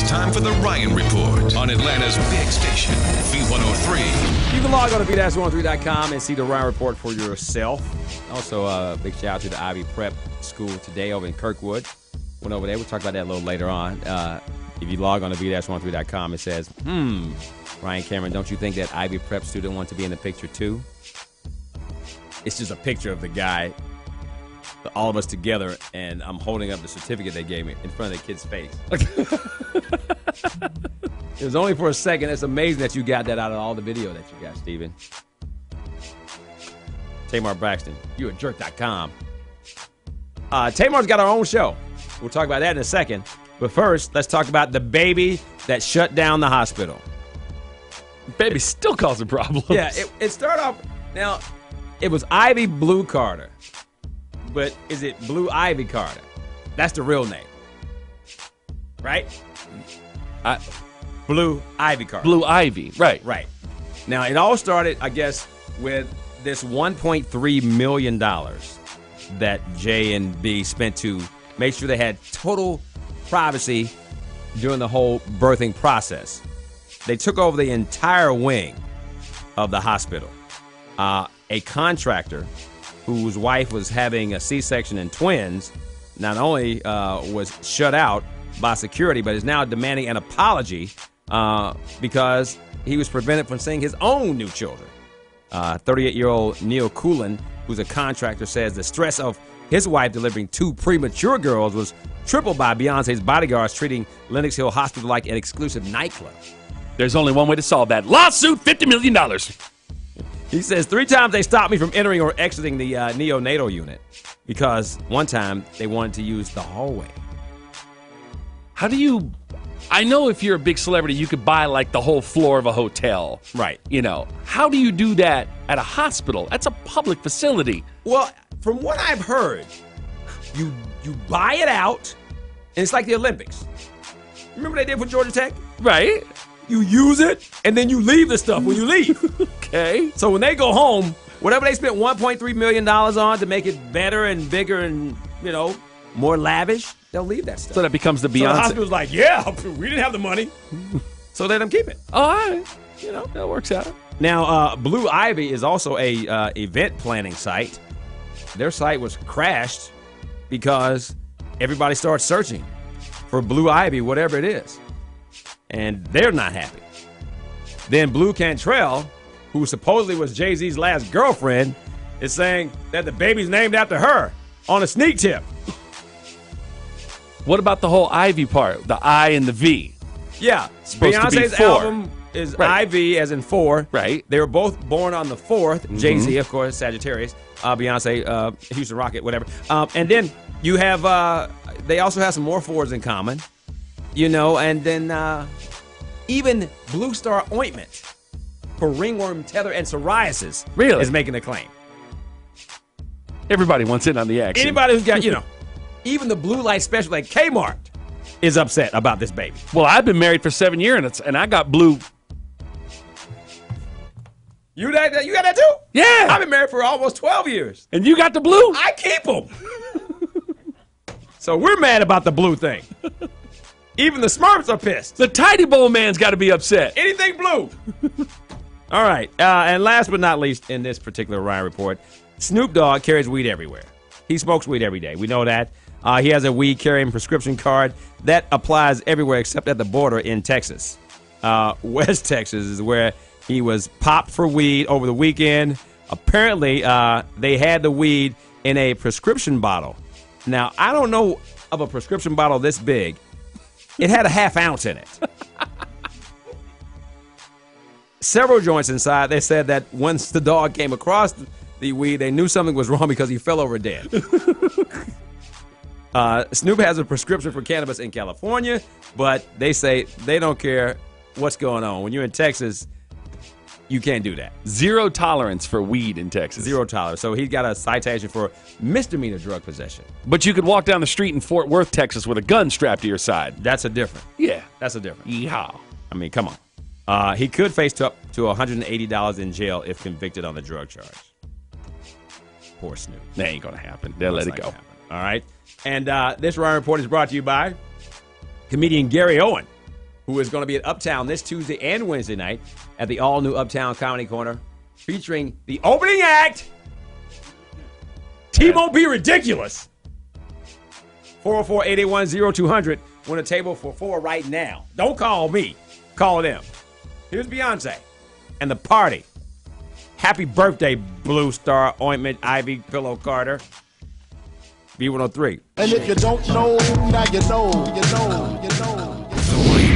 It's time for the Ryan Report on Atlanta's big station, V103. You can log on to V103.com and see the Ryan Report for yourself. Also, a big shout out to the Ivy Prep School today over in Kirkwood. Went over there. We'll talk about that a little later on. If you log on to V103.com, it says, Ryan Cameron, don't you think that Ivy Prep student wants to be in the picture too? It's just a picture of the guy, all of us together, and I'm holding up the certificate they gave me in front of the kid's face. It was only for a second. It's amazing that you got that out of all the video that you got, Steven. Tmo Braxton, you at jerk.com. Tamar's got our own show. We'll talk about that in a second. But first, let's talk about the baby that shut down the hospital. Baby still causing problems. Yeah, it started off. Now, it was Ivy Blue Carter. But is it Blue Ivy Carter? That's the real name. Right? Blue Ivy Carter. Blue Ivy, right. Right. Now, it all started, I guess, with this $1.3 million that J and B spent to make sure they had total privacy during the whole birthing process. They took over the entire wing of the hospital. A contractor whose wife was having a C-section and twins not only was shut out by security, but is now demanding an apology because he was prevented from seeing his own new children. 38-year-old Neil Coolin, who's a contractor, says the stress of his wife delivering two premature girls was tripled by Beyonce's bodyguards treating Lenox Hill Hospital like an exclusive nightclub. There's only one way to solve that. Lawsuit, $50 million. He says 3 times they stopped me from entering or exiting the neonatal unit because one time they wanted to use the hallway. How do you... I know if you're a big celebrity, you could buy like the whole floor of a hotel. Right. You know, how do you do that at a hospital? That's a public facility. Well, from what I've heard, you buy it out, and it's like the Olympics. Remember they did for Georgia Tech? Right. You use it, and then you leave the stuff when you leave. Okay. So when they go home, whatever they spent $1.3 million on to make it better and bigger and, more lavish, they'll leave that stuff. So that becomes the Beyonce. So the hospital's like, yeah, we didn't have the money. So let them keep it. All right. That works out. Now, Blue Ivy is also a event planning site. Their site was crashed because everybody started searching for Blue Ivy, whatever it is. And they're not happy. Then Blue Cantrell, who supposedly was Jay-Z's last girlfriend, is saying that the baby's named after her on a sneak tip. What about the whole Ivy part, the I and the V? Yeah, Supposed to be Beyonce's 4. album is Right. IV as in 4. Right. They were both born on the 4th. Jay-Z, of course, Sagittarius. Beyonce, Houston Rocket, whatever. And then you have, they also have some more 4s in common. And then even Blue Star Ointment for ringworm, tether, and psoriasis Really? is making a claim. Everybody wants in on the action. Anybody who's got, even the blue light special at Kmart is upset about this baby. Well, I've been married for 7 years, and I got blue. You got that too? Yeah. I've been married for almost 12 years. And you got the blue? I keep them. So we're mad about the blue thing. Even the Smurfs are pissed. The Tidy Bowl man's got to be upset. Anything blue. All right. And last but not least in this particular Ryan Report, Snoop Dogg carries weed everywhere. He smokes weed every day. We know that. He has a weed carrying prescription card that applies everywhere except at the border in Texas. West Texas is where he was popped for weed over the weekend. Apparently, they had the weed in a prescription bottle. Now, I don't know of a prescription bottle this big. It had a ½ ounce in it. Several joints inside, they said that once the dog came across the weed, they knew something was wrong because he fell over dead. Snoop has a prescription for cannabis in California, but they say they don't care what's going on. When you're in Texas, you can't do that. Zero tolerance for weed in Texas. Zero tolerance. So he got a citation for misdemeanor drug possession. But you could walk down the street in Fort Worth, Texas with a gun strapped to your side. That's a different. Yeah. That's a different. Yeehaw. I mean, come on. He could face up to $180 in jail if convicted on the drug charge. Poor Snoop. That ain't going to happen. They'll let it go. All right. And this Ryan Report is brought to you by comedian Gary Owen. who is going to be at Uptown this Tuesday and Wednesday night at the all-new Uptown Comedy Corner, featuring the opening act, Tmo redikulus. 404-881-0200. Win a table for 4 right now. Don't call me. Call them. Here's Beyonce and the party. Happy birthday, Blue Star Ointment, Ivy Pillow Carter. B103. And if you don't know, now you know, you know, you know. The